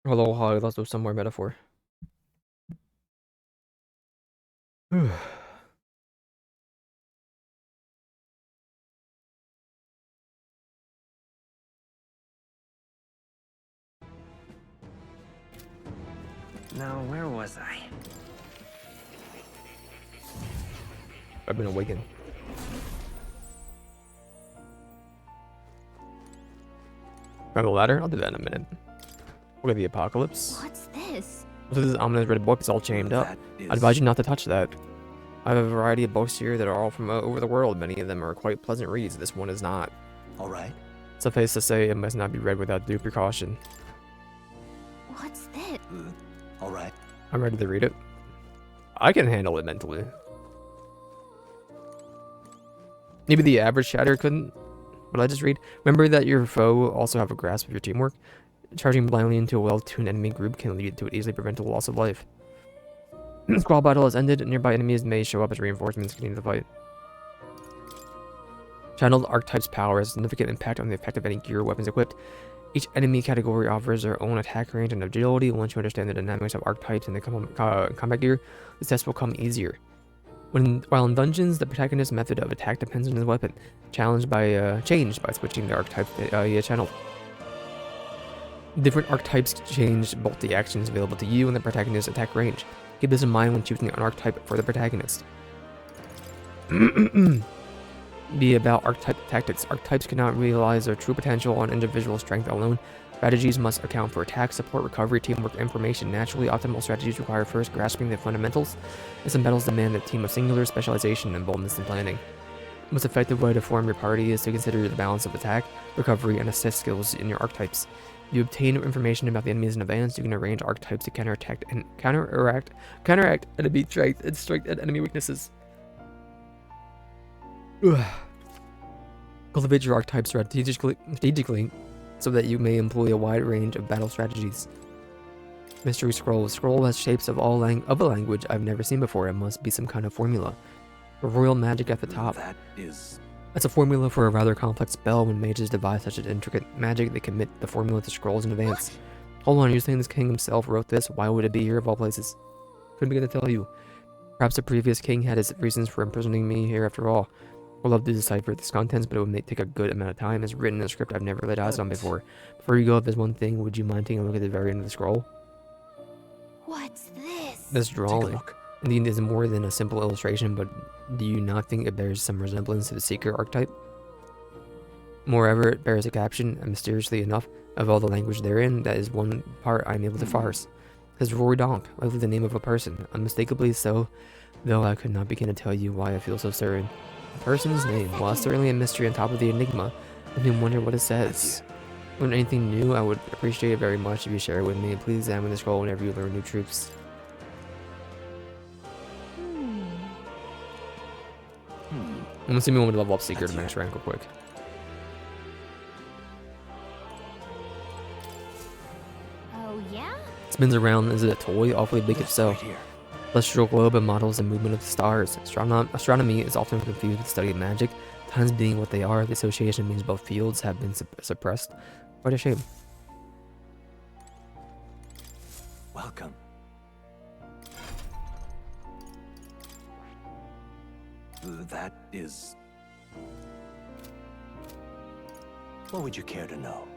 Hello, hi, that's some more metaphor. Now, where was I? I've been awakened. Grab a ladder? I'll do that in a minute. Look at the apocalypse. What's this? This is ominous red book. It's all chained up. I advise you not to touch that. I have a variety of books here that are all from over the world. Many of them are quite pleasant reads. This one is not. All right. Suffice to say, it must not be read without due precaution. What's this? All right. I'm ready to read it. I can handle it mentally. Maybe the average chatter couldn't. But I just read. Remember that your foe also have a grasp of your teamwork. Charging blindly into a well-tuned enemy group can lead to an easily preventable loss of life. Squall battle has ended, and nearby enemies may show up as reinforcements to continue the fight. Channeled archetype's power has a significant impact on the effect of any gear or weapons equipped. Each enemy category offers their own attack range and agility. Once you understand the dynamics of archetypes and the combat gear, this test will come easier. While in dungeons, the protagonist's method of attack depends on his weapon, changed by switching the archetype channeled. Different archetypes change both the actions available to you and the protagonist's attack range. Keep this in mind when choosing an archetype for the protagonist. Be about archetype tactics. Archetypes cannot realize their true potential on individual strength alone. Strategies must account for attack, support, recovery, teamwork, information. Naturally, optimal strategies require first grasping the fundamentals, and some battles demand a team of singular specialization and boldness in planning. The most effective way to form your party is to consider the balance of attack, recovery, and assist skills in your archetypes. If you obtain information about the enemies in advance, you can arrange archetypes to counteract enemy strength and strengthen enemy weaknesses. Cultivate your archetype strategically so that you may employ a wide range of battle strategies. Mystery Scroll. Scroll has shapes of a language I've never seen before. It must be some kind of formula. A royal magic at the top. That's a formula for a rather complex spell. When mages devise such an intricate magic, they commit the formula to scrolls in advance. Hold on, you're saying this king himself wrote this? Why would it be here of all places? Couldn't begin to tell you. Perhaps the previous king had his reasons for imprisoning me here after all. I'd love to decipher this contents, but it would take a good amount of time. It's written in a script I've never laid eyes on before. Before you go, if there's one thing, would you mind taking a look at the very end of the scroll? What's this? This drawing. Indeed, is more than a simple illustration, but do you not think it bears some resemblance to the Seeker archetype? Moreover, it bears a caption, and mysteriously enough, of all the language therein, that is one part I am able to parse. It says Rory Donk, likely the name of a person, unmistakably so, though I could not begin to tell you why I feel so certain. The person's name, while certainly a mystery on top of the enigma, let me wonder what it says. Learn anything new, I would appreciate it very much if you share it with me. Please examine the scroll whenever you learn new truths. I'm assuming I'm going to level up Seeker to max rank real quick. Oh, yeah? Spins around. Is it a toy? Awfully big if so. Celestial globe and models the movement of the stars. Astronomy is often confused with the study of magic. Times being what they are, the association means both fields have been suppressed. Quite a shame. Welcome. That is... What would you care to know?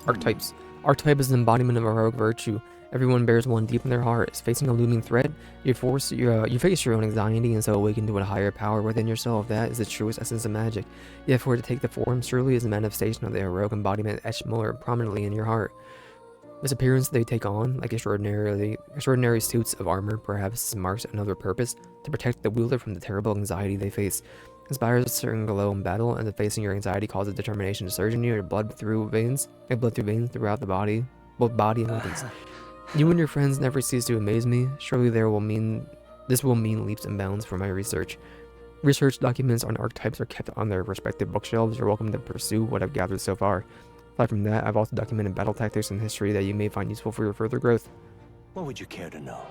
Archetypes. Archetype is an embodiment of heroic virtue. Everyone bears one deep in their heart. Is facing a looming threat. You face your own anxiety and so awaken to a higher power within yourself. That is the truest essence of magic. Yet for it to take the form surely is a manifestation of the heroic embodiment etched more prominently in your heart. This appearance they take on, like extraordinary suits of armor, perhaps marks another purpose, to protect the wielder from the terrible anxiety they face. Inspires a certain glow in battle, and the facing your anxiety causes determination to surge in you, your blood through veins throughout the body, both body and organs. You and your friends never cease to amaze me. Surely this will mean leaps and bounds for my research. Research documents on archetypes are kept on their respective bookshelves. You're welcome to pursue what I've gathered so far. Aside from that, I've also documented battle tactics and history that you may find useful for your further growth. What would you care to know?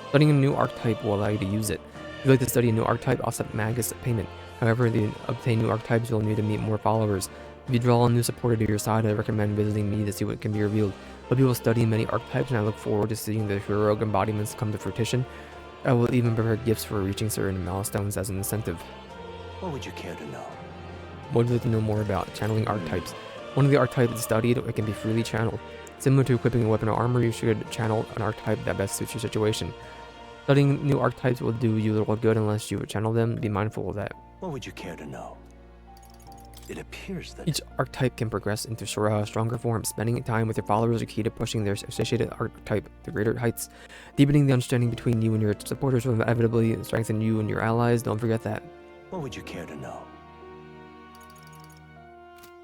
Studying a new archetype will allow you to use it. If you'd like to study a new archetype, I'll accept Magus payment. However, to obtain new archetypes, you'll need to meet more followers. If you draw a new supporter to your side, I recommend visiting me to see what can be revealed. But people study many archetypes, and I look forward to seeing the heroic embodiments come to fruition. I will even prepare gifts for reaching certain milestones as an incentive. What would you care to know? What would you like to know more about channeling archetypes? One of the archetypes is studied, it can be freely channeled. Similar to equipping a weapon or armor, you should channel an archetype that best suits your situation. Studying new archetypes will do you little good unless you channel them. Be mindful of that. What would you care to know? It appears that Each archetype can progress into stronger forms. Spending time with your followers are key to pushing their associated archetype to greater heights. Deepening the understanding between you and your supporters will inevitably strengthen you and your allies. Don't forget that. What would you care to know?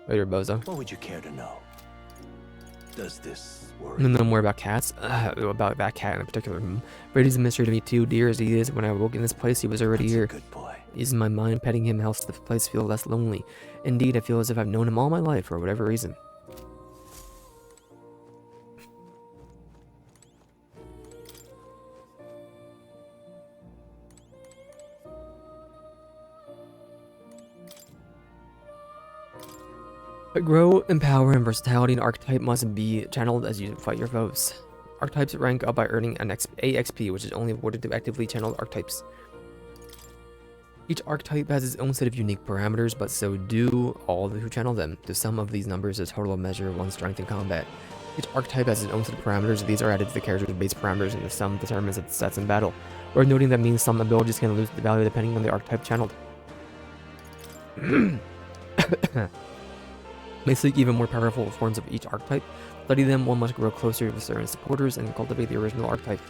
Later, bozo. What would you care to know? Does this worry You know more about cats? About that cat in particular. Brady's a mystery to me too, dear as he is. When I woke in this place, he was already That's a here. good boy. Using my mind, petting him helps the place feel less lonely. Indeed, I feel as if I've known him all my life for whatever reason. But grow in power and versatility, an archetype must be channeled as you fight your foes. Archetypes rank up by earning an AXP, which is only awarded to actively channeled archetypes. Each archetype has its own set of unique parameters, but so do all who channel them. The sum of these numbers is a total measure of one's strength in combat. Each archetype has its own set of parameters. These are added to the character's base parameters, and the sum determines its stats in battle. Worth noting that means some abilities can lose the value depending on the archetype channeled. May seek even more powerful forms of each archetype. Study them, one must grow closer to certain supporters and cultivate the original archetype.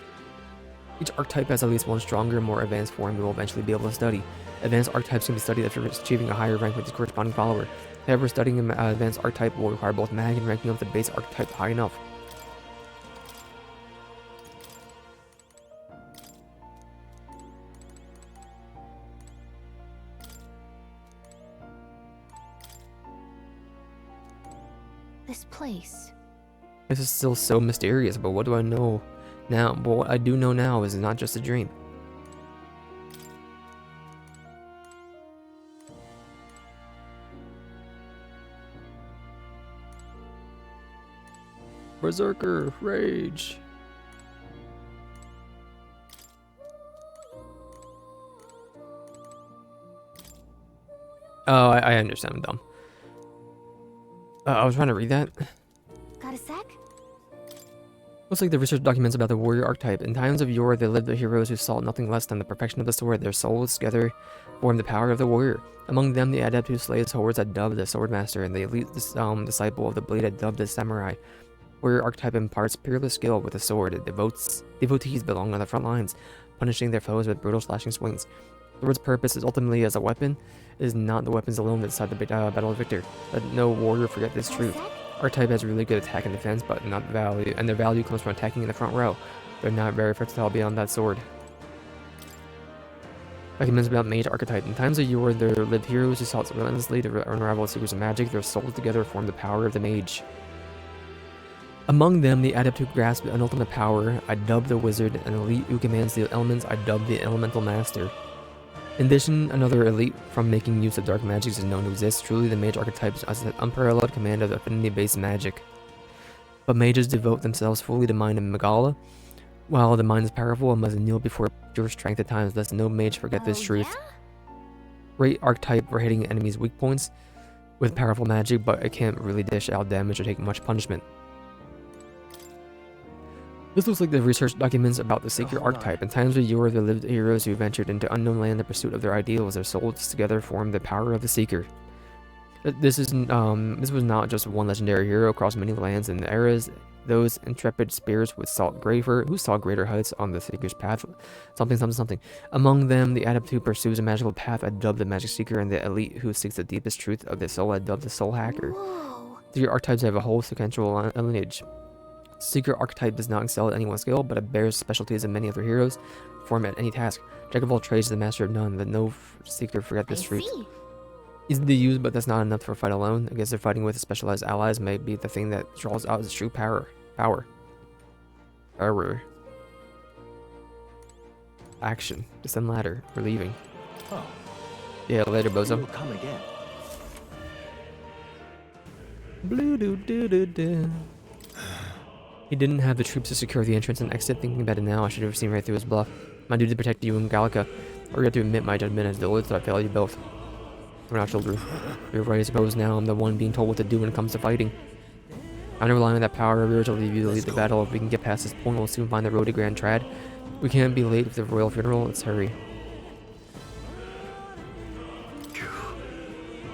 Each archetype has at least one stronger, more advanced form you will eventually be able to study. Advanced archetypes can be studied after achieving a higher rank with the corresponding follower. However, studying an advanced archetype will require both mag and ranking up the base archetype high enough. This place. This is still so mysterious, but what do I know now? But what I do know now is not just a dream. Berserker, rage. Oh, I understand. I'm dumb. I was trying to read that. Got a sec? Looks like the research documents about the warrior archetype. In times of yore, there lived the heroes who sought nothing less than the perfection of the sword. Their souls together formed the power of the warrior. Among them, the adept who slays swords had dubbed the swordmaster, and the elite disciple of the blade had dubbed the samurai. Warrior archetype imparts peerless skill with the sword. Devotees belong on the front lines, punishing their foes with brutal slashing swings. The sword's purpose is ultimately as a weapon. It is not the weapons alone that decide the battle of victor. Let no warrior forget this truth. Archetype has really good attack and defense, but not value, and their value comes from attacking in the front row. They're not very versatile beyond that sword. Documents about mage archetype. In times of yore, there lived heroes who sought relentlessly to unravel the secrets of magic. Their souls together form the power of the mage. Among them, the adept who grasped an ultimate power, I dubbed the wizard, an elite who commands the elements, I dubbed the elemental master. In addition, another elite from making use of dark magics is known to exist. Truly, the mage archetype has an unparalleled command of affinity-based magic. But mages devote themselves fully to mind and Megala. While the mind is powerful, it must kneel before pure strength at times, lest no mage forget this truth. Great archetype for hitting enemies' weak points with powerful magic, but it can't really dish out damage or take much punishment. This looks like the research documents about the Seeker archetype. In times of yore, there lived heroes who ventured into unknown land in pursuit of their ideals. Their souls together formed the power of the Seeker. This was not just one legendary hero across many lands and eras. Those intrepid spirits who sought greater heights on the Seeker's path. Something. Among them, the adept who pursues a magical path, I dubbed the Magic Seeker, and the elite who seeks the deepest truth of the soul, I dubbed the Soul Hacker. Whoa. Three archetypes have a whole sequential lineage. Seeker archetype does not excel at any one skill, but it bears specialties of many other heroes, perform at any task. Jack of all trades is the master of none. Let no seeker forget this truth. See. Easy to use, but that's not enough for a fight alone. I guess they're fighting with specialized allies may be the thing that draws out his true power. Action. Descend ladder. We're leaving. Oh, Yeah, later, we bozo. will come again. Blue doo doo doo doo. He didn't have the troops to secure the entrance and exit. Thinking about it now, I should have seen right through his bluff. My duty to protect you and Gallica, or you have to admit my judgment has delayed, so I failed you both. We're not children. You're right, I suppose now I'm the one being told what to do when it comes to fighting. I'm not relying on that power of yours to leave you to lead the battle. If we can get past this point, we'll soon find the road to Grand Trad. We can't be late for the royal funeral. Let's hurry.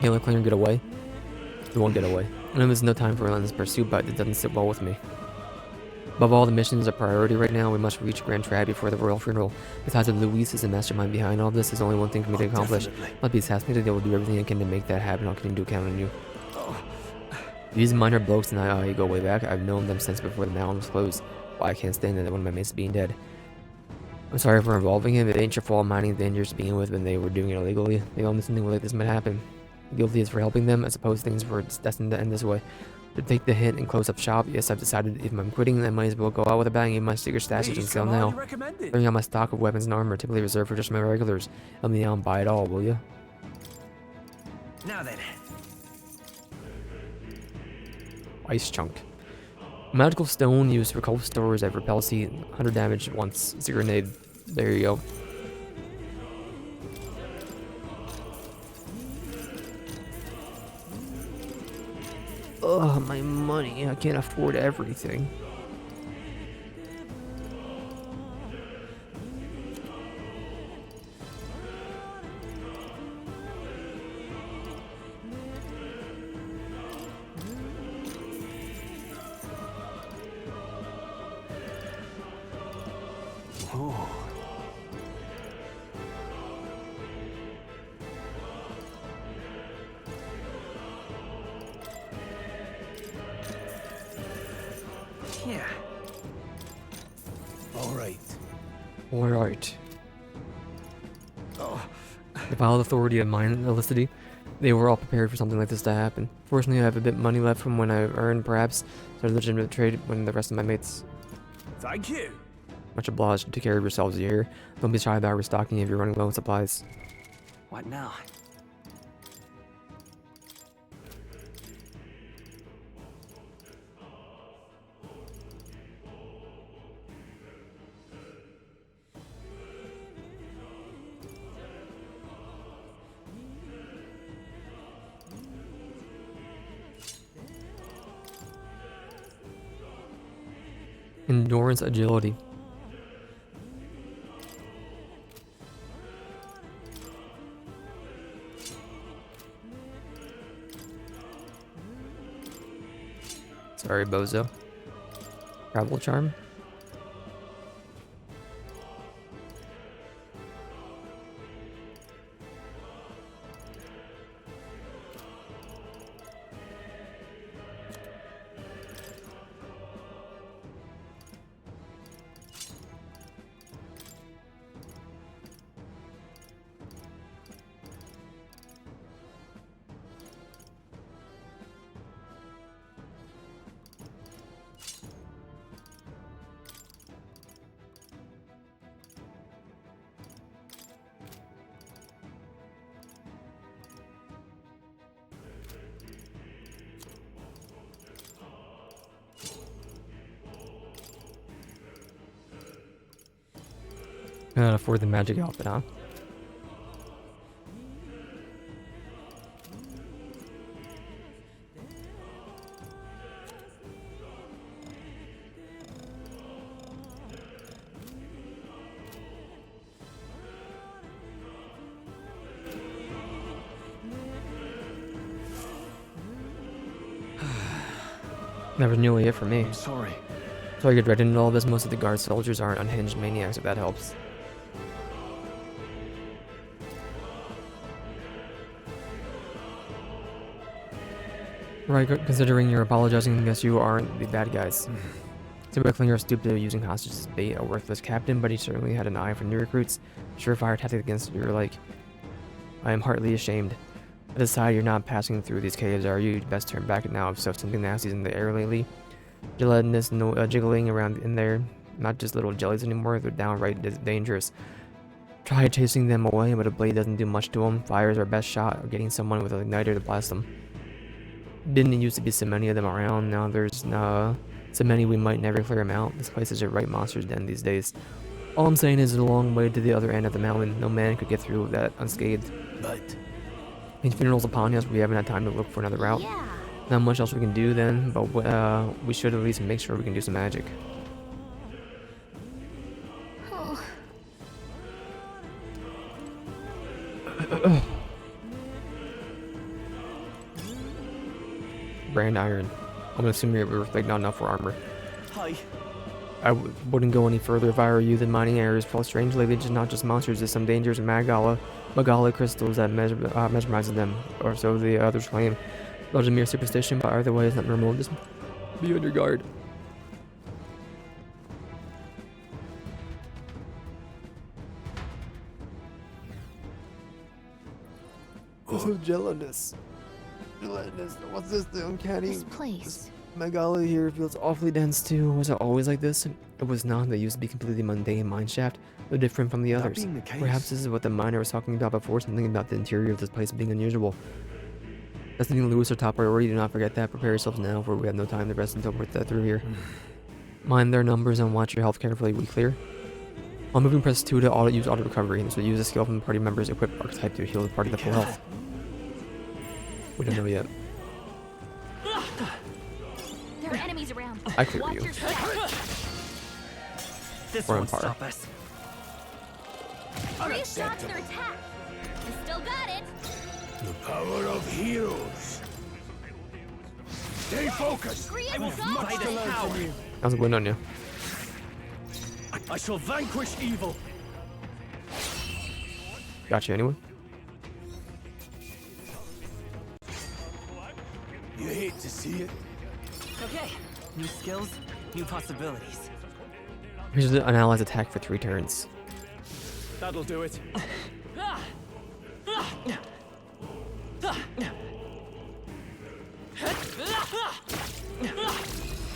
Can't let Claire get away. We won't get away. I know there's no time for relentless pursuit, but it doesn't sit well with me. Above all, the mission is a priority right now. We must reach Grand Trad before the royal funeral. Besides, if Luis is the mastermind behind all this, there's only one thing for me to accomplish. I'll be assassinated. They will do everything I can to make that happen. I'll continue to count on you. These minor blokes and I go way back. I've known them since before the Malum was closed. Why I can't stand that one of my mates being dead. I'm sorry for involving him. It ain't your fault minding the dangerous being with when they were doing it illegally. They all knew something like this might happen. Guilty is for helping them. I suppose things were destined to end this way. To take the hint and close up shop, yes, I've decided if I'm quitting, then I might as well go out with a bang. Even my secret stashes and sell now. Bring out my stock of weapons and armor, typically reserved for just my regulars. Help me out and buy it all, will you? Now then. Ice chunk. Magical stone used for cold stores at repelsi, 100 damage once. It's a grenade. There you go. Ugh, my money. I can't afford everything. Oh. Yeah. All right. Alright. The vile authority of mind elicity. They were all prepared for something like this to happen. Fortunately, I have a bit of money left from when I earned, perhaps, so legitimate trade when the rest of my mates. Thank you. Much obliged. Take care of yourselves here. Don't be shy about restocking if you're running low on supplies. What now? Endurance, agility. Sorry, bozo. Travel charm. Cannot afford the magic outfit, huh? That was nearly it for me. I'm sorry. So I get read into all this. Most of the guard soldiers aren't unhinged maniacs, if that helps. Right, considering you're apologizing, I guess you aren't the bad guys. Typically, you're stupid at using hostages as bait, a worthless captain, but he certainly had an eye for new recruits. Surefire tactic against your like. I am heartily ashamed. I decide you're not passing through these caves, are you? You'd best turn back now. I've stuffed something nasty's in the air lately. Gelatinous, jiggling around in there. Not just little jellies anymore, they're downright dangerous. Try chasing them away, but a blade doesn't do much to them. Fire's our best shot, or getting someone with an igniter to blast them. Didn't used to be so many of them around. Now there's so many we might never clear them out. This place is a right monster's den these days. All I'm saying is a long way to the other end of the mountain. No man could get through that unscathed. But His funeral's upon us. We haven't had time to look for another route. Yeah. Not much else we can do then, but we should at least make sure we can do some magic. Oh, Brand iron. I'm gonna assume you're like not enough for armor. hi. I wouldn't go any further if I were you. The mining areas felt strangely. They're just not just monsters. There's some dangers in Magala crystals that mesmerizes them, or so the others claim. That was a mere superstition, but either way, it's not normal. Just be on your guard. This is gelatinous. Gelatinous. What's this? The uncanny. this place. Megala here feels awfully dense too. Was it always like this? It was not. They used to be completely mundane mineshaft, no different from the That others. being the case, Perhaps this is what the miner was talking about before, something about the interior of this place being unusual. That's something Lewis our top priority. Do not forget that. Prepare yourselves now, for we have no time to rest until we're through here. Mind their numbers and watch your health carefully. We clear. While moving, press 2 to use auto recovery. This will use a skill from the party member's equipped archetype to heal the party to full health. We don't know yet. There are enemies around. I clear Watch you. your step. This We're on won't par. stop us. Three shots their attack. You still got it. the power of heroes. Stay focused. Gria's Much got to one. learn from you. How's it going on you? I shall vanquish evil. Gotcha, anyone? You hate to see it. Okay. New skills, new possibilities. Here's an ally's attack for 3 turns. That'll do it.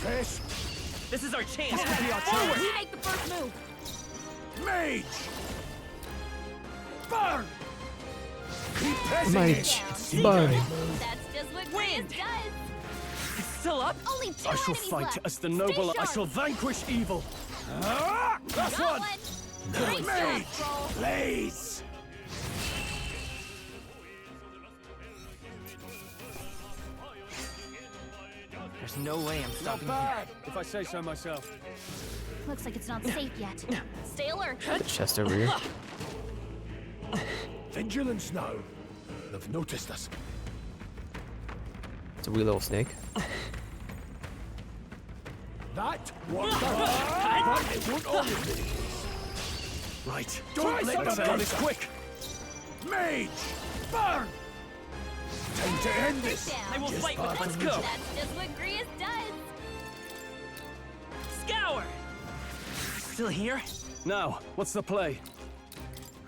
Press. This is our chance. Forward. You make the first move. Mage. Burn. Keep pressing Mage. it. Burn. That's just what Wind. Gria's does. It's still up. Only 2 I shall enemies fight left. as the Stay noble. I sharp. shall vanquish evil. Ah, that's Got one. one. Great job, Mage. Troll. Blaze. There's no way I'm stopping Bad, if I say so myself. Looks like it's not safe yet. Stay alert. The chest over here. Vigilance now. They've noticed us. It's a wee little snake. That one. But it won't always be the case. Right. Don't let them get us quick. Mage. Burn. Time to end this. Down. I will Just fight with. part Let's of the go. job. That's just what Gria's does. Scour. Still here? Now, what's the play?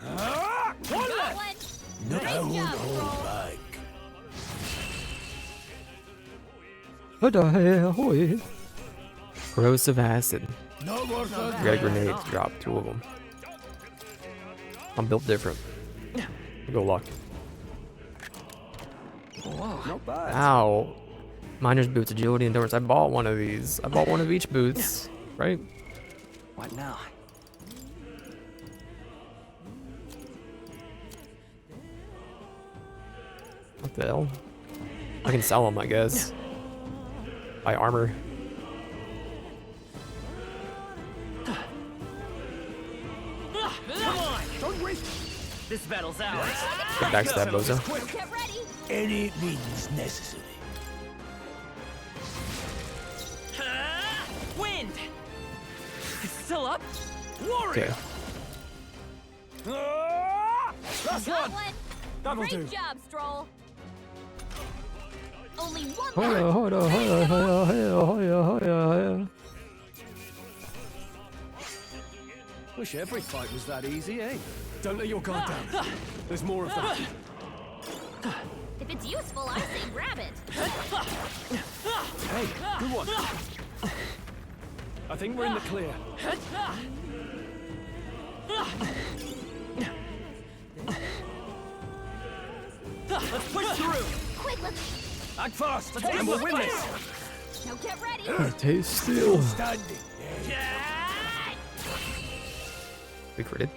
Ah, one Got left. one. No, Great I won't job, hold Troll. back. What the hell? Corrosive acid. No more fun. We got a grenade. Drop 2 of them. I'm built different. Go luck. Whoa. Not bad. Ow. Miner's boots, agility, endurance. I bought one of these. I bought one of each boots. Right? What now? What the hell? I can sell them, I guess. Buy armor. Come on! Don't waste This battle's ours. Get backstab, bozo. quick. Get ready. Any means necessary. Wind! It's still up? Okay. Ah, that's Got one. one. That'll Great do. job, Stroll. Only one Hold left. on, hold on, hold on, hold on, hold on, hold on. Wish every fight was that easy, eh? Don't let your guard down. There's more of that. If it's useful, I say grab it. Hey, good one. I think we're in the clear. Let's push through. Quick, let's Act fast, Let's and we'll win this. Now get ready. Taste still. Standing. We critted.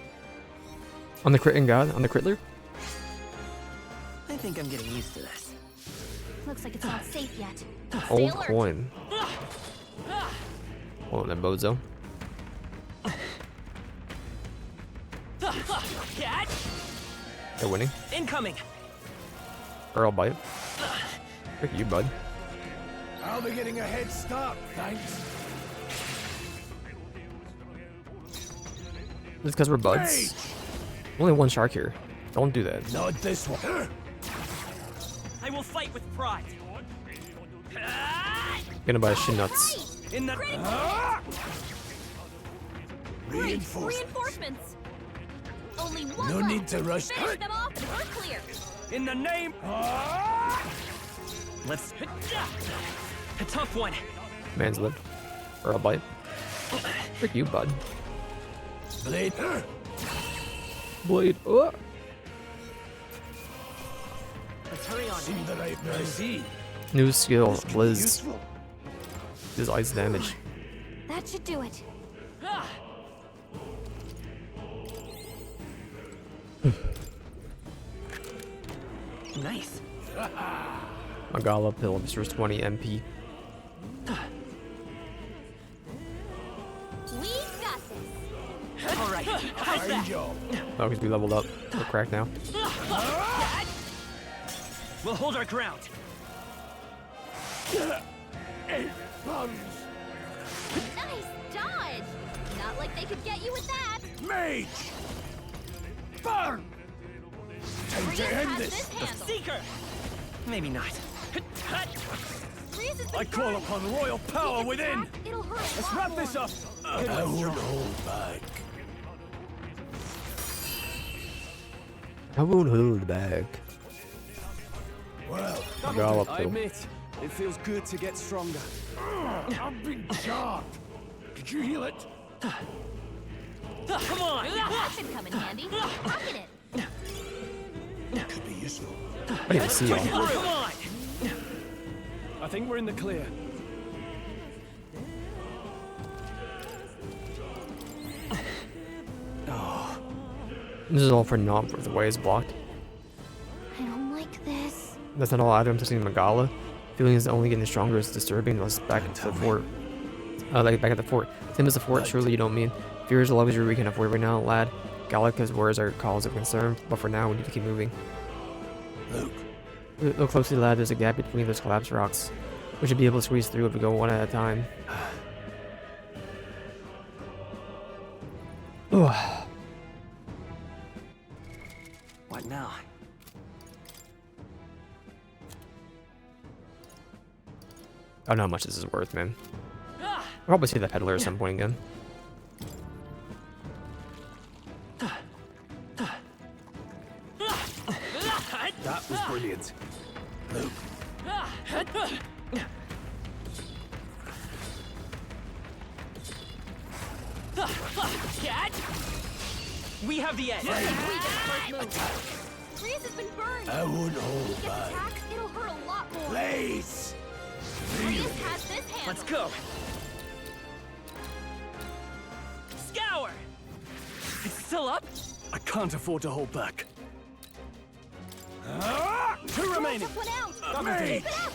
On the crit and god, on the critler. I think I'm getting used to this. Looks like it's not safe yet. Stay Old alert. coin. Hold on, that bozo. They're winning. Incoming. Earl bite. Frick you, bud. I'll be getting a head start, thanks. Just because we're buds. Only one shark here. Don't do that. Not this one. I will fight with pride. Gonna buy shit nuts. In the Reinforcements. Only one No left. need to rush. Finish them off and we're clear. in the name. Let's. A tough one. Man's lived. Earl bite. Frick you, bud. Blade. Blade. Oh. Let's hurry on. Seem the right person. New skill. This could be Blizz. useful. Does ice damage. That should do it. Nice. Magala pill restores 20 MP. We've got this. All right. How's Fine that? job. Oh, because we leveled up. We're cracked now. We'll hold our ground. Eight buns. Nice dodge. Not like they could get you with that. Mage. Burn. Time Breeze to end has this. this handled. Seeker. Maybe not. Breeze has been I call burned. upon royal If power it's within. attacked, it'll hurt a Let's lot wrap more. this up. I won't hold back. I won't hold back. Well, Magala I pill. admit, it feels good to get stronger. I've been charred. Did you heal it? Come on. That should come in handy. Pocket it. Could be useful. I didn't even see y'all. Come on. I think we're in the clear. This is all for naught for the way it's blocked. I don't like this. That's not all items I've seen Magala. Feeling is only getting stronger is disturbing. Let's back to the fort. Like back at the fort. Same as the fort, surely you don't mean. Fear is a luxury we can afford right now, lad. Gallica's words are cause of concern, but for now we need to keep moving. Luke. Look closely, lad. There's a gap between those collapsed rocks. We should be able to squeeze through if we go one at a time. What now? I don't know how much this is worth, man. I'll probably see that peddler at some point again. That was brilliant. Luke. We have the edge. We just first move. Breeze has been burned. I won't If hold he gets back. attacked, it'll hurt a lot more. Blaze. Breeze has this handled. Let's go. Scour. It's still up. I can't afford to hold back. Two remaining. Took one out. Mage. Keep it up.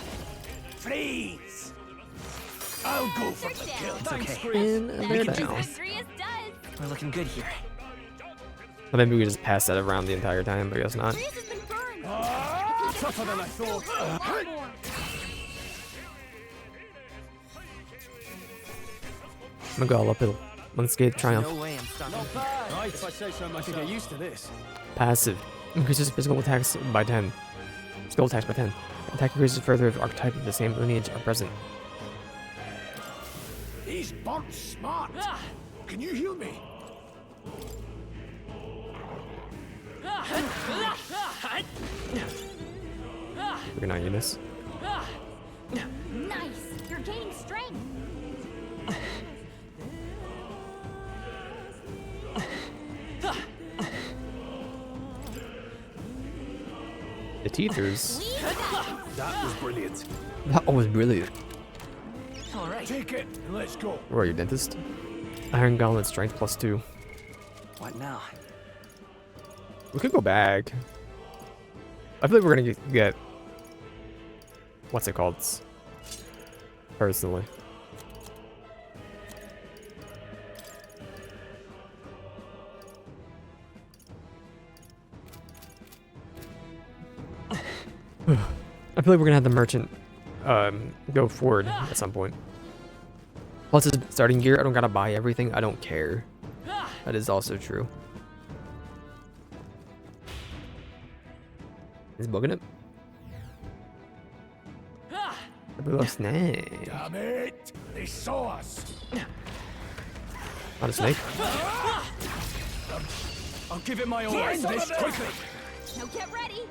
Freeze. I'll go for the kill. Thanks, okay. Breeze. And That's they're what down. Breeze does. We're looking good here. Well, maybe we just pass that around the entire time, but I guess not. Breeze has been burned. Tougher than I It'll thought. hurt a lot more. Magala pill. Unscathed triumph. No way I'm stopping. Not bad. Right, if I say so myself. I can get used to this. Passive. Increases physical attacks by 10. Skill attacks by 10. Attack increases further if archetype of the same lineage are present. He's burnt smart. Can you heal me? We're gonna use this. Nice. You're gaining strength. The teethers. That was brilliant. That was brilliant. All right. Take it and let's go. Where are you, dentist? Iron Gauntlet strength +2. What now? We could go back. I feel like we're gonna get what's it called? Personally. I feel like we're gonna have the merchant go forward at some point. Plus his starting gear, I don't gotta buy everything. I don't care. That is also true. He's bugging it. It looks nice. Damn it! They saw us. Not a snake. I'll give it my all. End this quickly. Now get ready.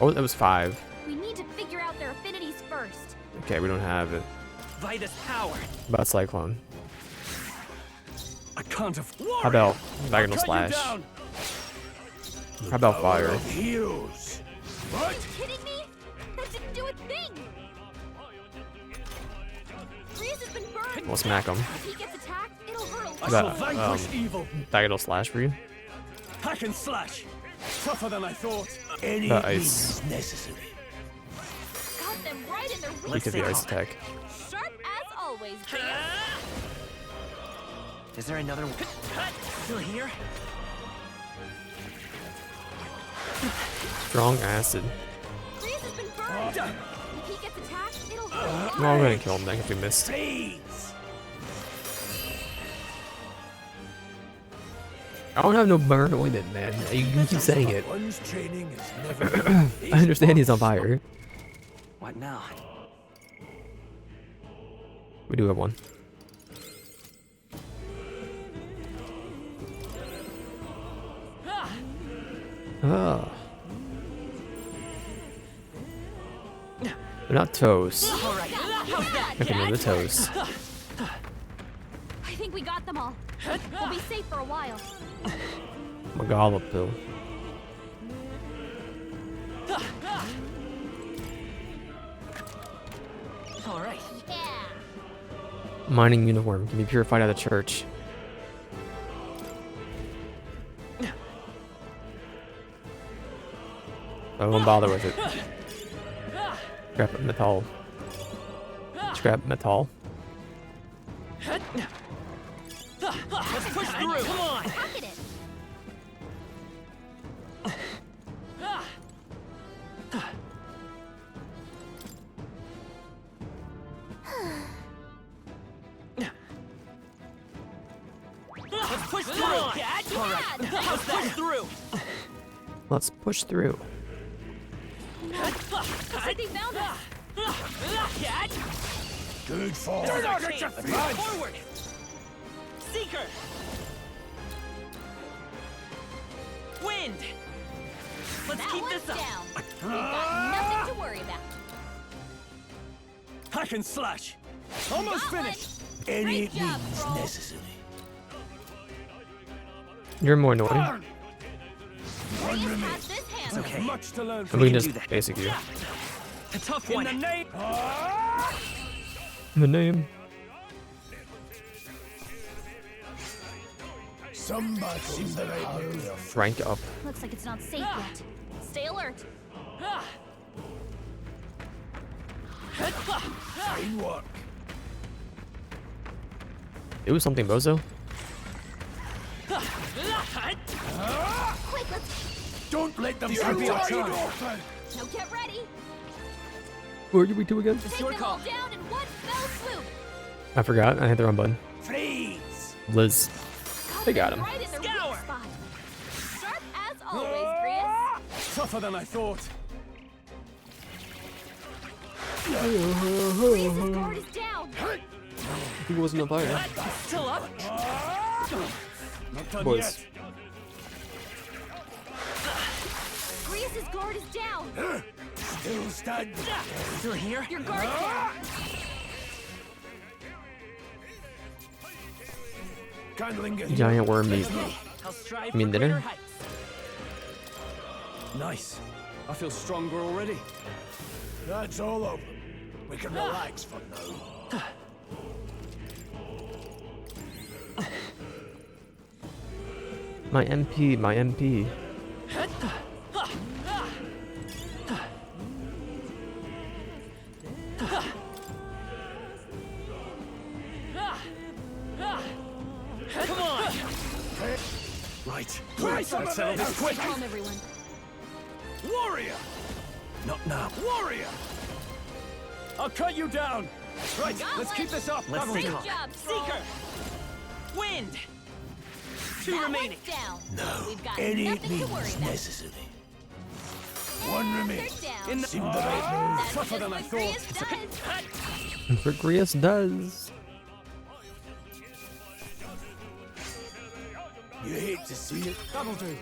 Oh, that was 5. We need to figure out their affinities first. Okay, we don't have it. Vitus power. About Cyclone. I can't have. How about I'll Diagonal cut you Slash? down. How about Fire? Heroes. What? Kidding me? That didn't do a thing. Grease has been burned. We'll smack him. If he gets attacked, it'll hurt a I lot. shall About, vanquish evil. Diagonal Slash for you. Hack and slash. Tougher than I thought. Any The ice. means necessary. Got them right in their He weak could be spot. Ice Attack. Sharp as always, Grease. Is there another one? Still here? Strong Acid. Grease has been burned. If he gets attacked, it'll hurt a lot. No, I'm gonna kill him then if we missed. Please. I don't have no burn ointment, man. You can keep saying it. One's training is never. I understand he's on fire. What now? We do have one. Oh. They're not toes. All right. How's that? I can the toes. I think we got them all. We'll be safe for a while. Magala pill. All right. Yeah. Mining uniform can be purified out of the church. I won't bother with it. Scrap metal. Scrap metal. Let's push through. Come on. Pocket it. Let's push through. All right. Let's push through. Let's push through. Looks like they found us. Good fall. Forward. Seeker. Wind. Let's That keep one's this up. down. We've got nothing to worry about. Hack and slash. Almost Got one. finished. Any Great job, means Thrall. necessary. You're more annoying. Grease has this handled. Okay. Much to learn And from we can do just that. basic you. A tough in one. the name. The name. Some battles that I love. Rank up. Looks like it's not safe yet. Stay alert. Fine work. Do something, Bozo. Quick, let's. Don't let them This could be our wide chance. open. Now get ready. Who are we to again? Take your them all call. down in one fell swoop. I forgot. I hit the wrong button. Please. Liz. They got him. Right in their Scour. weak spot. Sharp as always, Grease. Tougher than I thought. Grease's guard is down. He wasn't on fire. Still up. Not done Boys. yet. Grease's guard is down. Still standing. Still here? Your guard's down. Candling it. Giant worm meat. I'll strive You mean for dinner? greater heights. Nice. I feel stronger already. That's all over. We can relax for now. My MP, my MP. Come on! Right. Let's settle this quick. Calm everyone. Warrior! Not now. Warrior! I'll cut you down. Right, Got let's one. keep this up. Let's That'll see. do. Good job, Troll. Seeker! Wind! Two That remaining. one's down. No. We've got Any nothing to worry means about. necessary. One And remains. they're down. In the... Seem the right move. That's tougher just than I what thought. Grius does. What Grius does. You hate to see it. That'll do.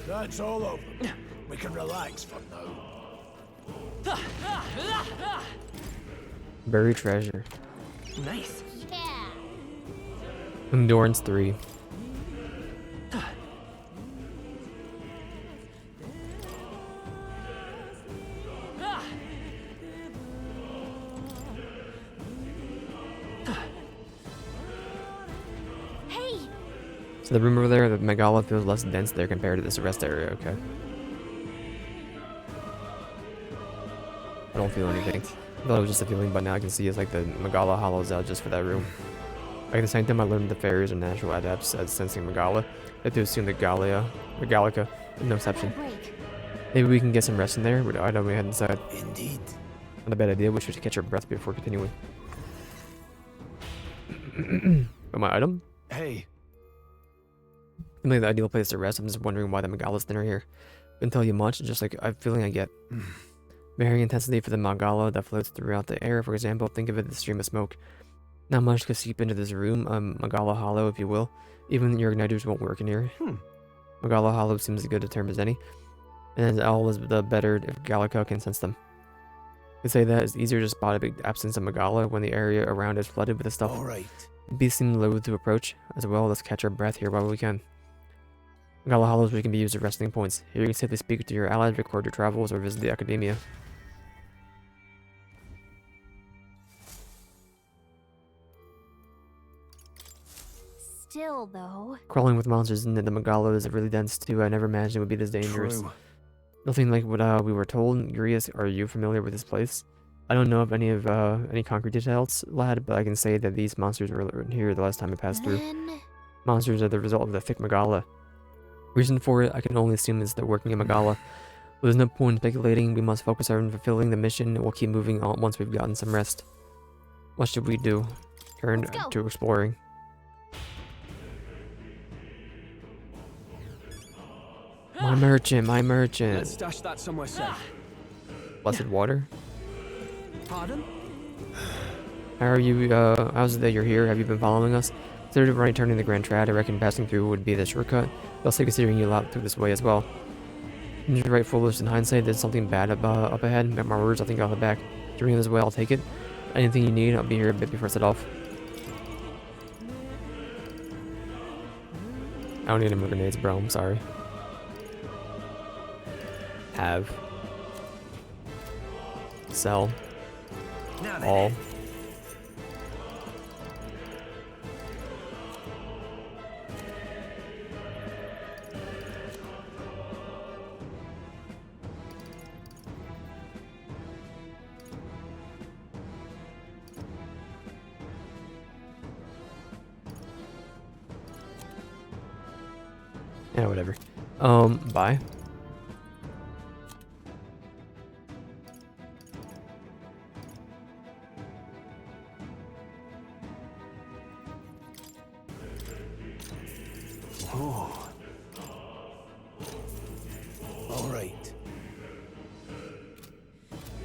That's all over. We can relax for now. Buried treasure. Nice. Yeah. Endurance 3. Hey, So the room over there, the Megala feels less dense there compared to this rest area, okay. I don't feel anything. I thought it was just a feeling, but now I can see it's like the Megala hollows out just for that room. Like the same time I learned the fairies are natural adepts at sensing Megala, I have to assume that Megalica is no exception. break. Maybe we can get some rest in there, but I know we head inside. Indeed. Not a bad idea, we should catch our breath before continuing. But my item? Hey, Seems like the ideal place to rest. I'm just wondering why the Megala's thinner here. Couldn't tell you much, just like a feeling I get. Varying intensity for the Megala that floats throughout the air, for example, think of it as a stream of smoke. Not much could seep into this room, Megala Hollow, if you will. Even your igniters won't work in here. Megala Hollow seems as good a term as any, and all is the better if Gallica can sense them. Could say that it's easier to spot a big absence of Megala when the area around is flooded with the stuff. All right. Beasts seem loath to approach. As well, let's catch our breath here while we can. Megala Hollows can be used as resting points. Here you can simply speak to your allies, record your travels, or visit the Academia. Still, though. Crawling with monsters in the Megala is really dense too. I never imagined it would be this dangerous. true. Nothing like what we were told. Grius, are you familiar with this place? I don't know of any concrete details, lad, but I can say that these monsters were here the last time I passed through. Then... Monsters are the result of the thick Megala. Reason for it, I can only assume is the working of Megala. But there's no point in speculating. We must focus on fulfilling the mission. We'll keep moving on once we've gotten some rest. What should we do? Turn Let's go. to exploring. My merchant, my merchant. Let's stash that somewhere safe. Blessed water. Pardon? How are you, how's it that you're here? Have you been following us? Instead of returning the Grand Trad, I reckon passing through would be the shortcut. Also considering you out through this way as well. You're right, foolish in hindsight, there's something bad up ahead. Mark my words, I'll think I'll head back. During this way, I'll take it. Anything you need, I'll be here a bit before I set off. I don't need any more grenades, bro, I'm sorry. Have. Sell. Now then. All. Yeah, whatever. Bye. All right.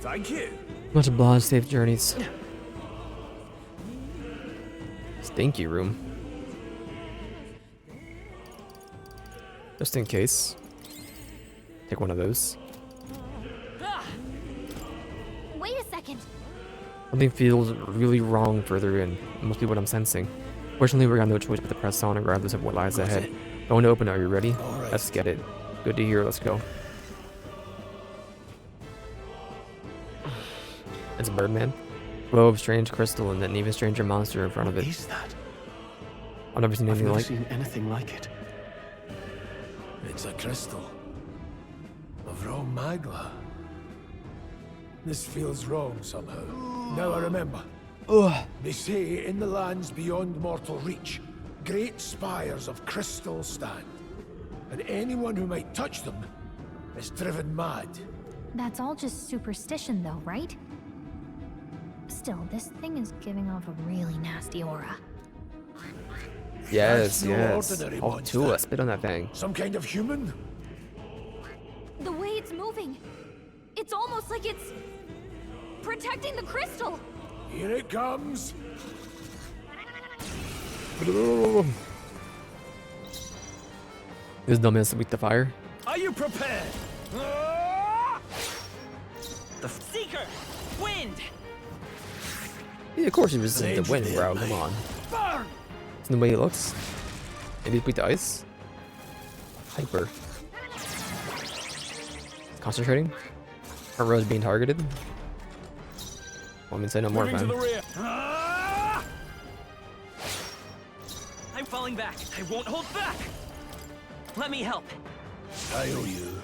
Thank you. Much obliged, safe journeys. Stinky room. Just in case. Take one of those. Wait a second. Something feels really wrong further in. It must be what I'm sensing. Fortunately, we got no choice but to press on regardless of what lies ahead. Going to open. Are you ready? Alright. Let's get it. Good to hear. Let's go. It's a Birdman. Glow of strange crystal and an even stranger monster in front of it. What is that? I've never seen I've anything never like. seen anything like it. It's a crystal. Of raw magla. This feels wrong somehow. Now I remember. Ugh. They say in the lands beyond mortal reach, great spires of crystal stand. And anyone who might touch them is driven mad. That's all just superstition, though, right? Still, this thing is giving off a really nasty aura. Yes, That's no yes. ordinary Oh, monster. Tula, spit on that thing. Some kind of human? The way it's moving, it's almost like it's protecting the crystal. Here it comes. This dumbass with the fire. Are you prepared? The Seeker! Wind! Yeah, of course he was in the Blades wind, there, bro. Come mate. on. Burn! Isn't the way he looks? Maybe beat the ice? Hyper. Concentrating? Our row's being targeted? Want me to say no more, Moving to man? the rear. I'm falling back. I won't hold back. Let me help. I owe you.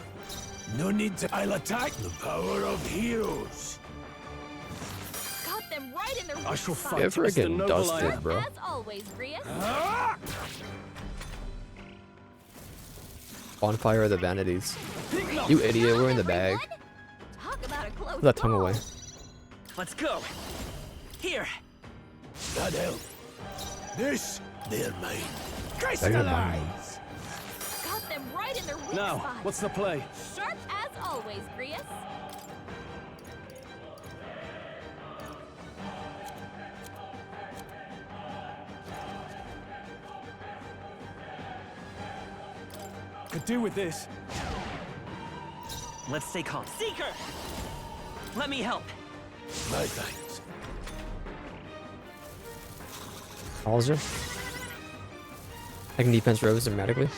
No need to. I'll attack the power of heroes. Got them right in their I weak shall spot. fight. Yeah, Mr. freaking Noble dusted, Iron. bro. As always, Grius. Bonfire of the Vanities. You idiot, we're in the bag. Talk about a close Put that tongue call. away. Let's go. Here. That help. This, they're mine. mine. Crystallize! Got them right in their weak Now, spot. what's the play? Sharp as always, Grius. Could do with this. Let's stay calm. Seeker! Let me help. My thanks. Halser. I can defense rows automatically.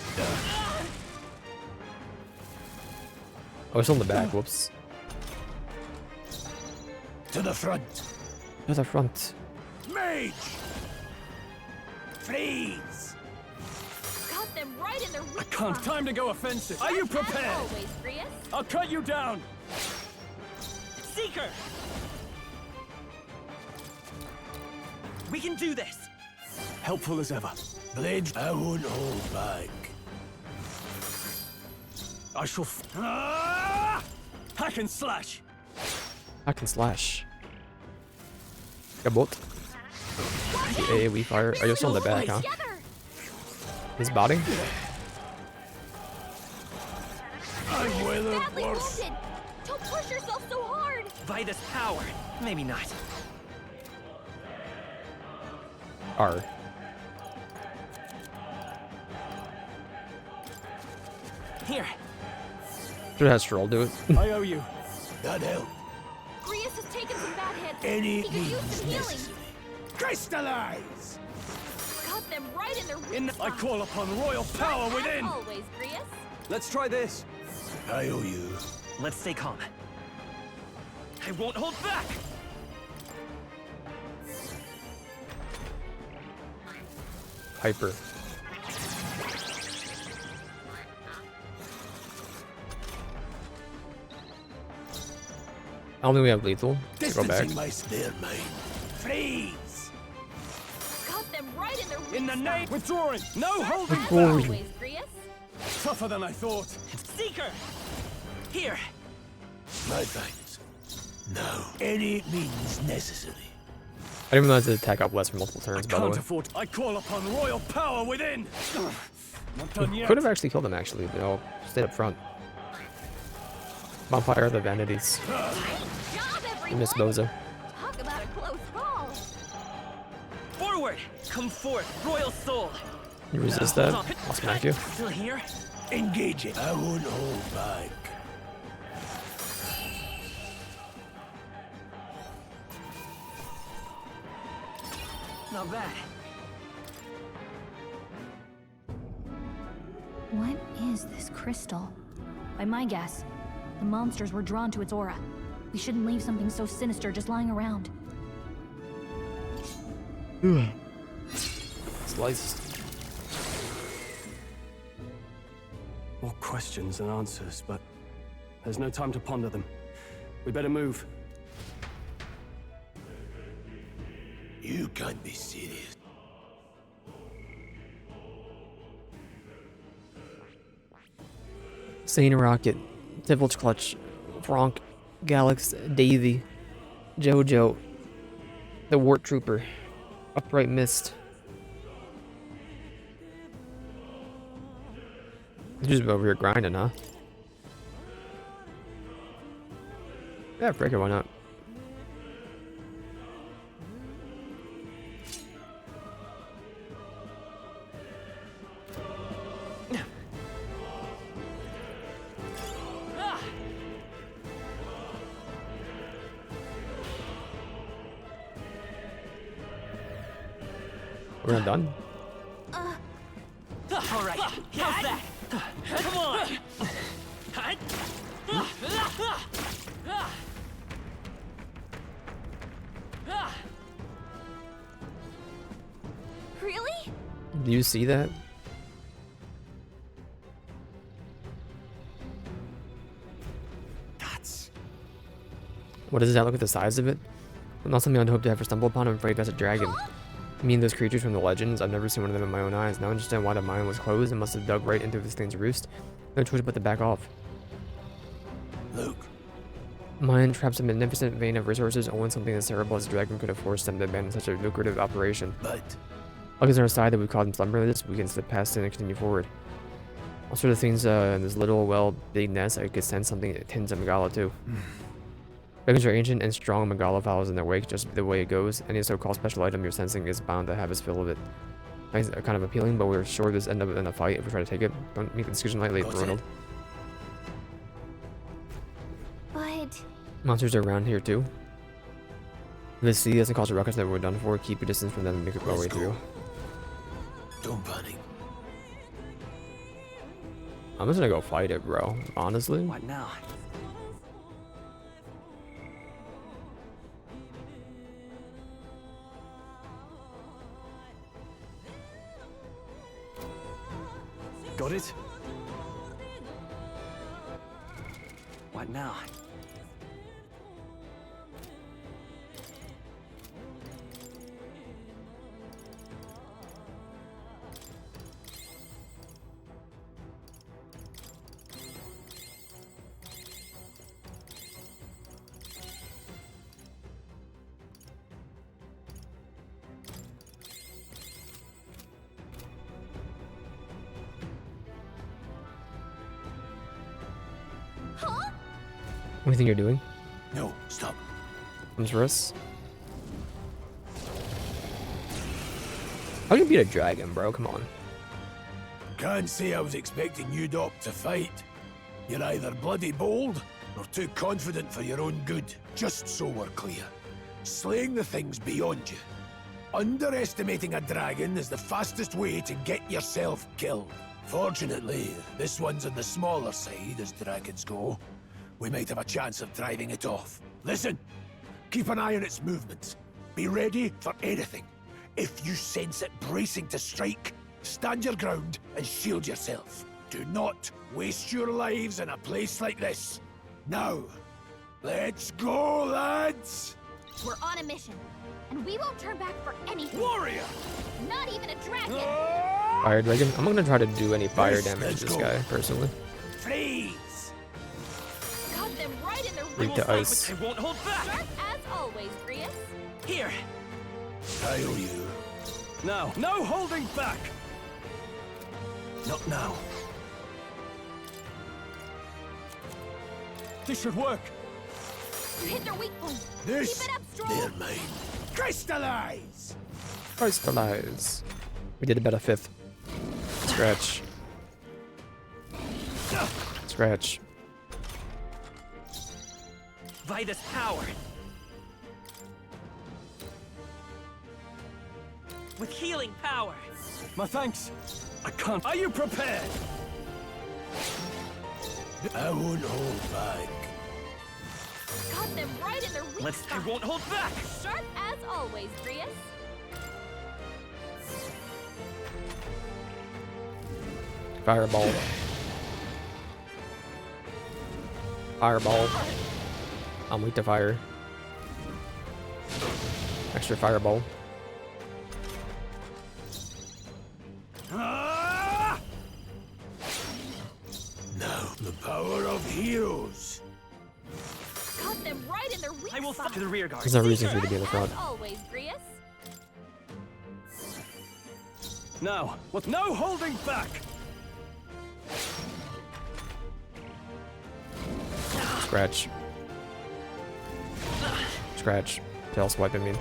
Oh, it's on the back. Whoops. To the front. To the front. Mage! Freeze! Got them right in their weak I can't. spot. Time to go offensive. Are you As prepared? always, Grius. I'll cut you down. Seeker! We can do this. Helpful as ever. Blade, I won't hold back. I shall. Hack and slash. I can slash. A bolt. The AoE fire. Are you still on the back, huh? Together. His body? I'm weathered Badly worse. wounded. Don't push yourself so hard. By this power. Maybe not. R. Here. Should have Stroll do it. I owe you. That help. Grius has taken some bad hits. Any He could use means some healing. necessary. Crystallize! Got them right in their weak I spot. call upon royal power As within. always, Grius. Let's try this. I owe you. Let's stay calm. I won't hold back. Hyper. I don't think we have lethal. Let's go back. Distancing my they're mine. Freeze! Got them right in their weak In the spot. name. Withdrawing. No holding As back. always, Grius. Tougher than I thought. Seeker! Here. My thanks. Now, any means necessary. I didn't realize to attack up less for multiple turns, by the Can't way. afford. I call upon royal power within. Not done yet. Could have actually killed him, actually, but I'll stay up front. Bonfire of the Vanities. Good job, You everyone. miss Bozo. Talk about a close call. Forward! Come forth, royal soul! You resist that? I'll smack you. Still here? Engaging. I won't hold back. Not bad. What is this crystal? By my guess, the monsters were drawn to its aura. We shouldn't leave something so sinister just lying around. Sliced. More questions than answers, but there's no time to ponder them. We better move. You can't be serious. Sane Rocket, Devil's Clutch, Frank, Galax, Davy, Jojo, the Wart Trooper, Upright Mist. You're just over here grinding, huh? Yeah, frick it, why not? We're not done. All right, how's that? Come on! Really? Do you see that? That's... What does that look at the size of it? Not something I'd hope to ever stumble upon. I'm afraid that's a dragon. I mean, those creatures from the legends, I've never seen one of them in my own eyes. Now I understand why the mine was closed and must have dug right into this thing's roost. No choice but to back off. Look. Mine traps a magnificent vein of resources, only something as terrible as a dragon could have forced them to abandon such a lucrative operation. But... Luck is on our side that we caught them slumberless, we can slip past it and continue forward. All sort of things in this little, well, big nest, I could sense something akin to Megala too. Dragons are ancient and strong. Megala follows in their wake, just the way it goes. Any so-called special item you're sensing is bound to have its fill of it. Nice, kind of appealing, but we're sure this end up in a fight if we try to take it. Don't make the decision lightly, Ronald. But Monsters are around here too. If the sea doesn't cause a ruckus that we're done for, keep your distance from them and make our way through. Don't panic. I'm just gonna go fight it, bro. Honestly. What now? Got it? What now? What do you think you're doing? No, stop. Comes for us. How do you beat a dragon, bro? Come on. Can't say I was expecting you, Doc, to fight. You're either bloody bold or too confident for your own good. Just so we're clear. Slaying the thing's beyond you. Underestimating a dragon is the fastest way to get yourself killed. Fortunately, this one's on the smaller side as dragons go. We might have a chance of driving it off. Listen, keep an eye on its movements. Be ready for anything. If you sense it bracing to strike, stand your ground and shield yourself. Do not waste your lives in a place like this. Now, let's go, lads! We're on a mission, and we won't turn back for anything. Warrior! Not even a dragon. Fire dragon. I'm not gonna try to do any fire Yes, damage let's to this go. guy personally. Freeze! Got them right in their Weak to Fight, ice. but I won't hold back. Sharp as always, Grius. Here. I owe you. Now, no holding back! Not now. This should work. You hit their weak point. This, Keep it up strong. they're mine. Crystallize! Crystallize. We did about a fifth. Scratch. Scratch. Vitus power. With healing power. My thanks. I can't. Are you prepared? I won't hold back. Got them right in their weak I spot. won't hold back. Sharp as always, Grius. Fireball. Fireball. I'm weak to fire. Extra fireball. Ah! Now, the power of heroes. Got them right in their weak I will spot. stop to the rear guard. There's no reason for you to be in the front. As always, Grius. Now, with no holding back! Scratch. Scratch. Tail swipe, I mean.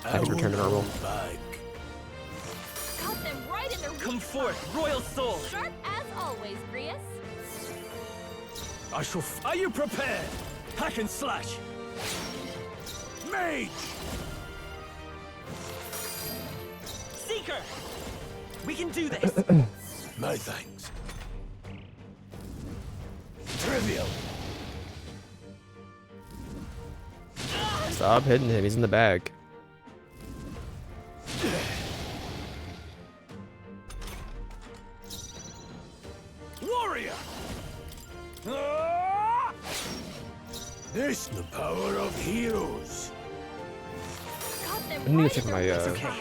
Attacks return to normal. Back. Got them right in their weak Come spot. forth, royal soul. Sharp as always, Grius. I shall Are you prepared? Hack and slash! Mage! Seeker! We can do this. My thanks. Trivial. Stop hitting him, he's in the bag. Warrior! Ah! This the power of heroes. Got them I need to right check in my, their weak okay. spot.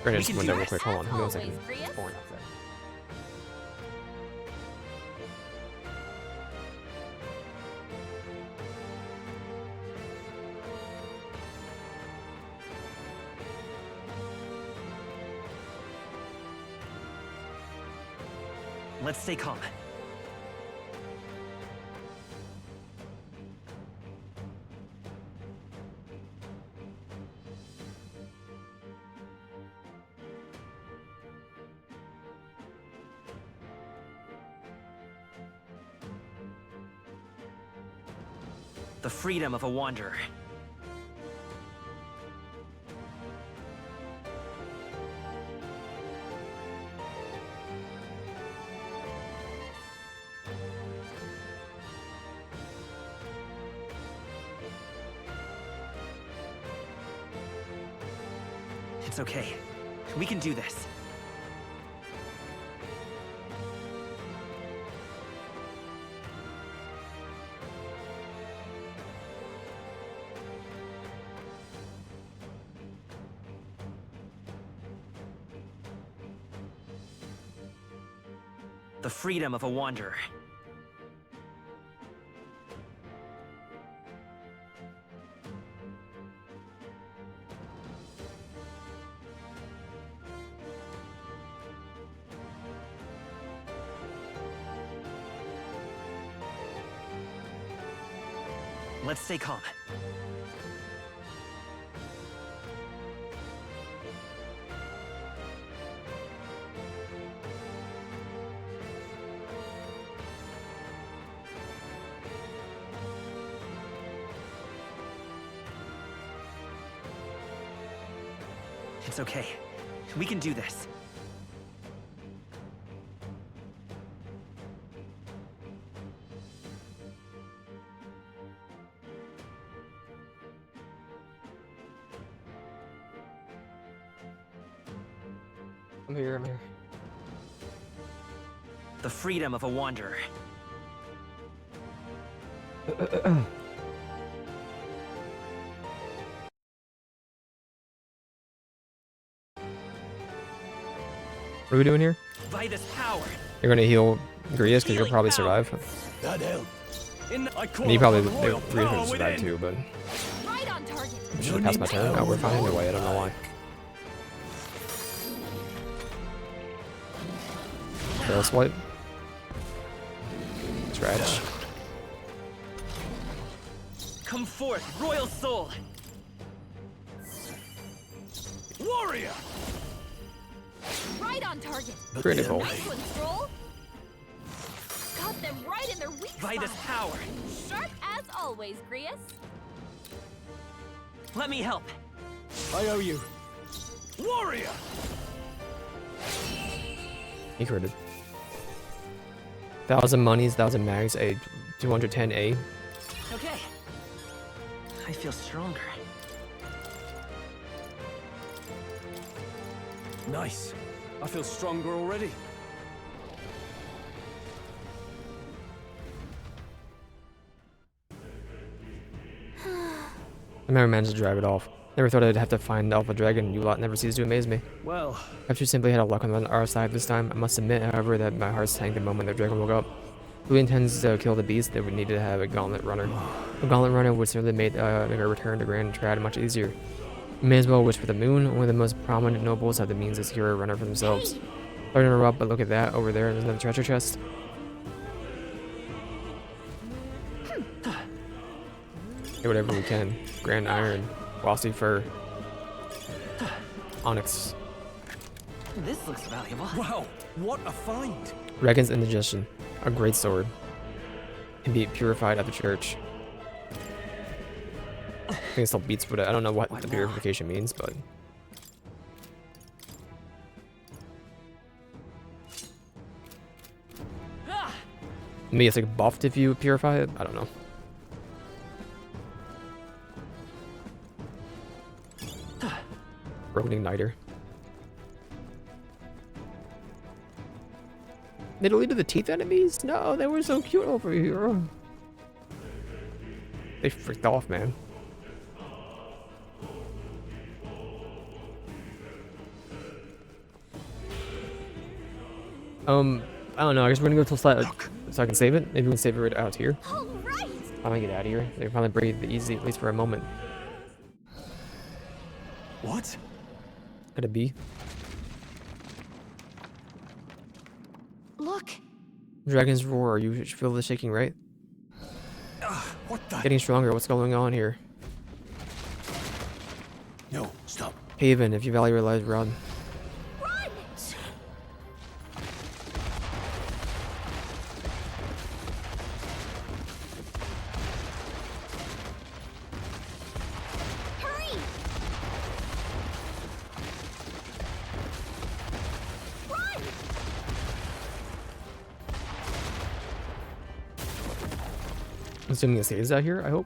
Grenades We can window do real this. quick. Hold on, give me 1 second. Always, Grius. Born outfit. Let's stay calm. The freedom of a wanderer. It's okay. We can do this. The freedom of a wanderer. Let's stay calm. It's okay. We can do this. I'm here, I'm here. The freedom of a wanderer. What are we doing here? By this power. You're gonna heal Grius because you'll probably survive. That helped. And you probably royal Grius power would survive within. too, but Right on target. I should have passed my turn. No, we're fine anyway. I don't know why. Tail swipe. Scratch. Come forth, royal soul. Warrior! Right on target. Critical. Nice one, Stroll. Got them right in their weak By this spot. power. Sharp as always, Grius. Let me help. I owe you. Warrior! He critted. 1,000 monies, 1,000 mags, a 210 A. Okay. I feel stronger. Nice. I feel stronger already. I never managed to drive it off. Never thought I'd have to find Alpha Dragon. You lot never cease to amaze me. Well, Perhaps you simply had a luck on our side this time. I must admit, however, that my heart sank the moment the dragon woke up. Who intends to kill the beast, they would need to have a gauntlet runner. A gauntlet runner would certainly make a return to Grand Trad much easier. You may as well wish for the moon. Only the most prominent nobles have the means to secure a runner for themselves. Sorry to interrupt, but look at that over there. There's another treasure chest. Get whatever we can. Grand iron, glossy fur, onyx. This looks valuable. wow, what a find! Dragon's indigestion, a great sword. Can be purified at the church. I think it still beats with it. I don't know what the purification means, but maybe it's like buffed if you purify it. I don't know. Broken igniter. They deleted the teeth enemies? No, they were so cute over here. They freaked off, man. I don't know. I guess we're gonna go till so I can save it. Maybe we can save it right out here. All right. Finally get out of here. They can finally breathe easy, at least for a moment. What? Could it be? Look. Dragon's roar. You feel the shaking, right? What the? Getting stronger. What's going on here? No, stop. Haven, if you value your lives, run. Run! Hurry! Run! Assuming it stays out here, I hope.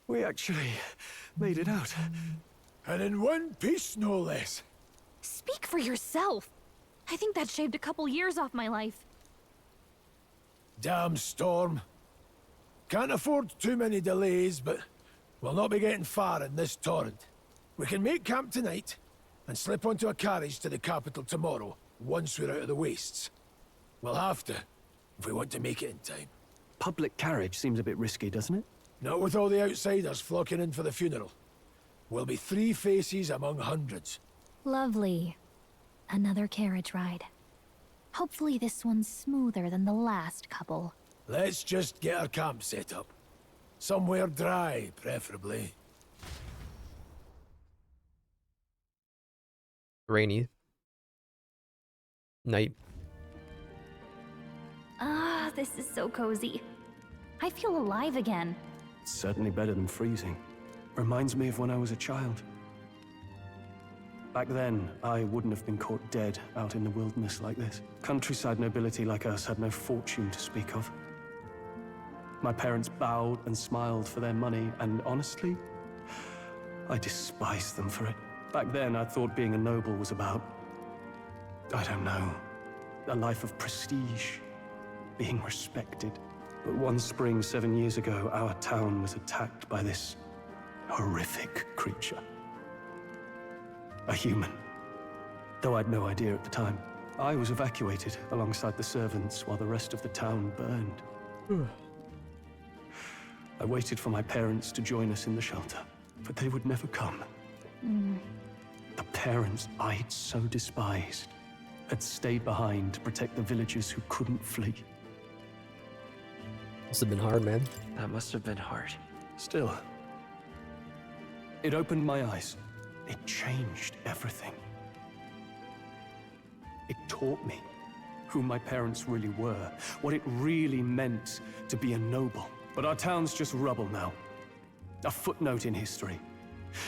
We actually made it out. And in one piece, no less. Speak for yourself. I think that shaved a couple years off my life. Damn storm. Can't afford too many delays, but we'll not be getting far in this torrent. We can make camp tonight and slip onto a carriage to the capital tomorrow, once we're out of the wastes. We'll have to, if we want to make it in time. Public carriage seems a bit risky, doesn't it? Not with all the outsiders flocking in for the funeral. We'll be 3 faces among hundreds. Lovely. Another carriage ride. Hopefully this one's smoother than the last couple. Let's just get our camp set up. Somewhere dry, preferably. Rainy. Night. Ah, this is so cozy. I feel alive again. Certainly better than freezing. Reminds me of when I was a child. Back then, I wouldn't have been caught dead out in the wilderness like this. Countryside nobility like us had no fortune to speak of. My parents bowed and smiled for their money, and honestly, I despised them for it. Back then, I thought being a noble was about, I don't know, a life of prestige, being respected. But one spring 7 years ago, our town was attacked by this horrific creature. A human. Though I'd no idea at the time. I was evacuated alongside the servants while the rest of the town burned. I waited for my parents to join us in the shelter, but they would never come. The parents I'd so despised had stayed behind to protect the villagers who couldn't flee. Must have been hard, man. That must have been hard. Still, it opened my eyes. It changed everything. It taught me who my parents really were, what it really meant to be a noble. But our town's just rubble now. A footnote in history.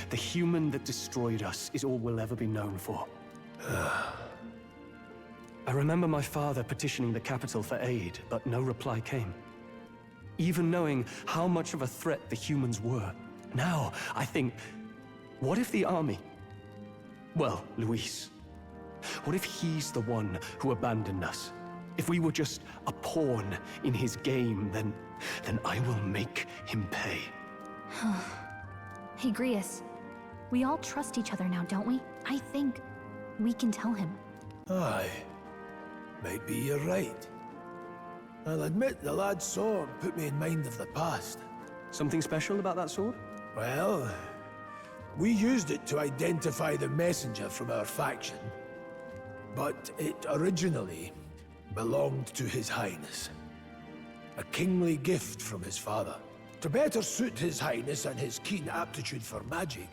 The human that destroyed us is all we'll ever be known for. I remember my father petitioning the capital for aid, but no reply came. Even knowing how much of a threat the humans were. Now, I think, what if the army... Well, Luis. What if he's the one who abandoned us? If we were just a pawn in his game, then I will make him pay. Hey, Grius. We all trust each other now, don't we? I think we can tell him. Aye. Maybe you're right. I'll admit the lad's sword put me in mind of the past. Something special about that sword? Well, we used it to identify the messenger from our faction. But it originally belonged to His Highness. A kingly gift from his father. To better suit His Highness and his keen aptitude for magic,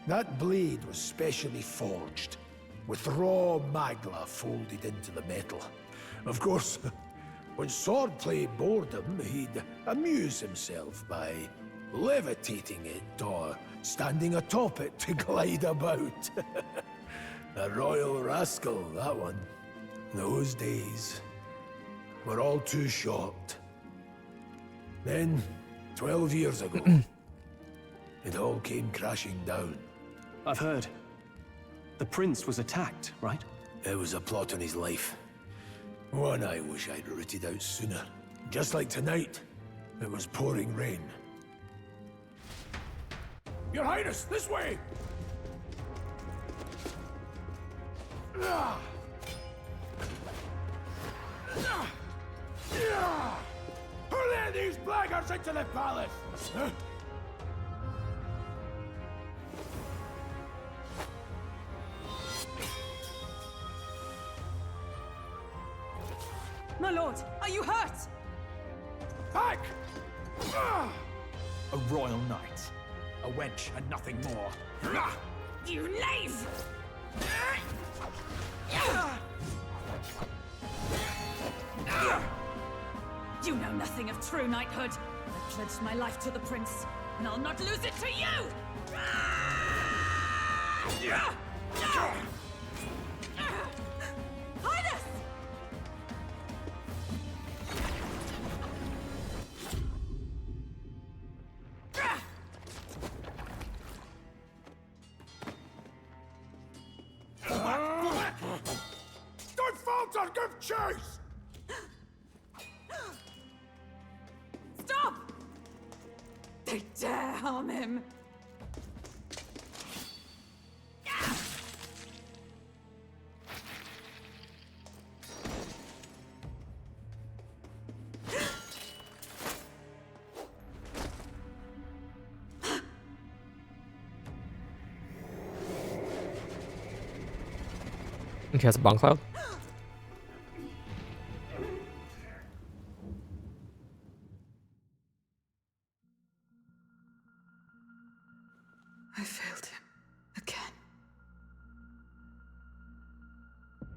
that blade was specially forged, with raw magla folded into the metal. Of course, when swordplay bored him, he'd amuse himself by levitating it or standing atop it to glide about. A royal rascal, that one. Those days were all too short. Then, 12 years ago, it all came crashing down. I've heard. The prince was attacked, right? It was a plot on his life. One I wish I'd rooted out sooner. Just like tonight, it was pouring rain. Your Highness, this way! Who let these blackguards into the palace? My lord, are you hurt? Back! A royal knight. A wench and nothing more. You knave! You know nothing of true knighthood. I pledged my life to the prince, and I'll not lose it to you! Highness! Don't falter! Give chase! Stop! They dare harm him! Okay, that's a bomb cloud. I failed him. Again.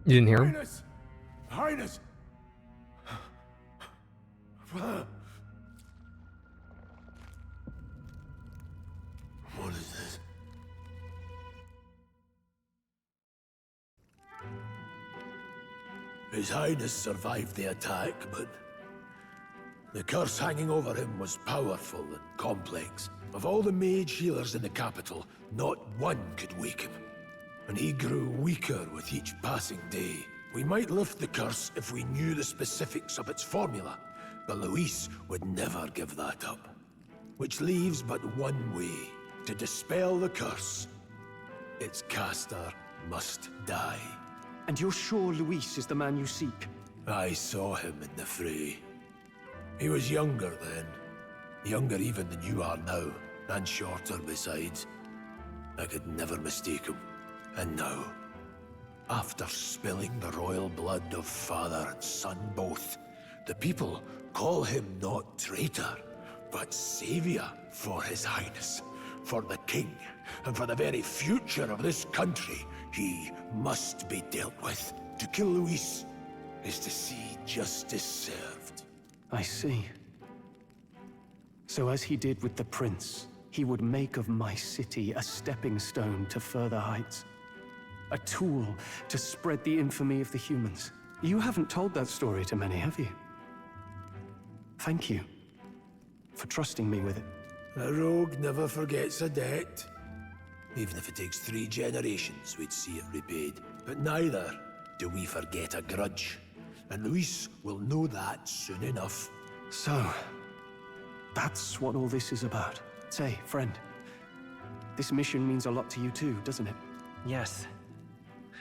You didn't hear him? Highness! Highness! What is this? His Highness survived the attack, but the curse hanging over him was powerful and complex. Of all the mage healers in the capital, not one could wake him. And he grew weaker with each passing day. We might lift the curse if we knew the specifics of its formula, but Luis would never give that up. Which leaves but one way to dispel the curse. Its caster must die. And you're sure Luis is the man you seek? I saw him in the fray. He was younger then. Younger even than you are now, and shorter besides. I could never mistake him. And now, after spilling the royal blood of father and son both, the people call him not traitor, but savior for His Highness, for the king, and for the very future of this country. He must be dealt with. To kill Luis is to see justice served. I see. So as he did with the prince, he would make of my city a stepping stone to further heights. A tool to spread the infamy of the humans. You haven't told that story to many, have you? Thank you for trusting me with it. A rogue never forgets a debt. Even if it takes 3 generations, we'd see it repaid. But neither do we forget a grudge. And Luis will know that soon enough. So, that's what all this is about. Say, friend, this mission means a lot to you too, doesn't it? Yes,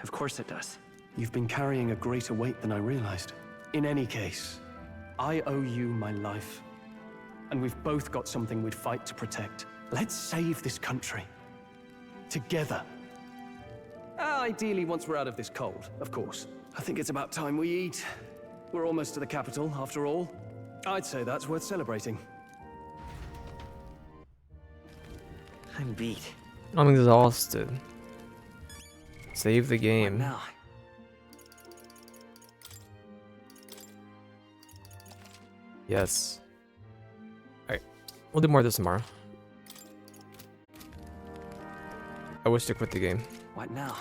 of course it does. You've been carrying a greater weight than I realized. In any case, I owe you my life. And we've both got something we'd fight to protect. Let's save this country. Together. Ideally, once we're out of this cold, of course. I think it's about time we eat. We're almost to the capital, after all. I'd say that's worth celebrating. I'm beat. I'm exhausted. Save the What game. now? Yes. Alright. We'll do more of this tomorrow. I wish to quit the game. What now?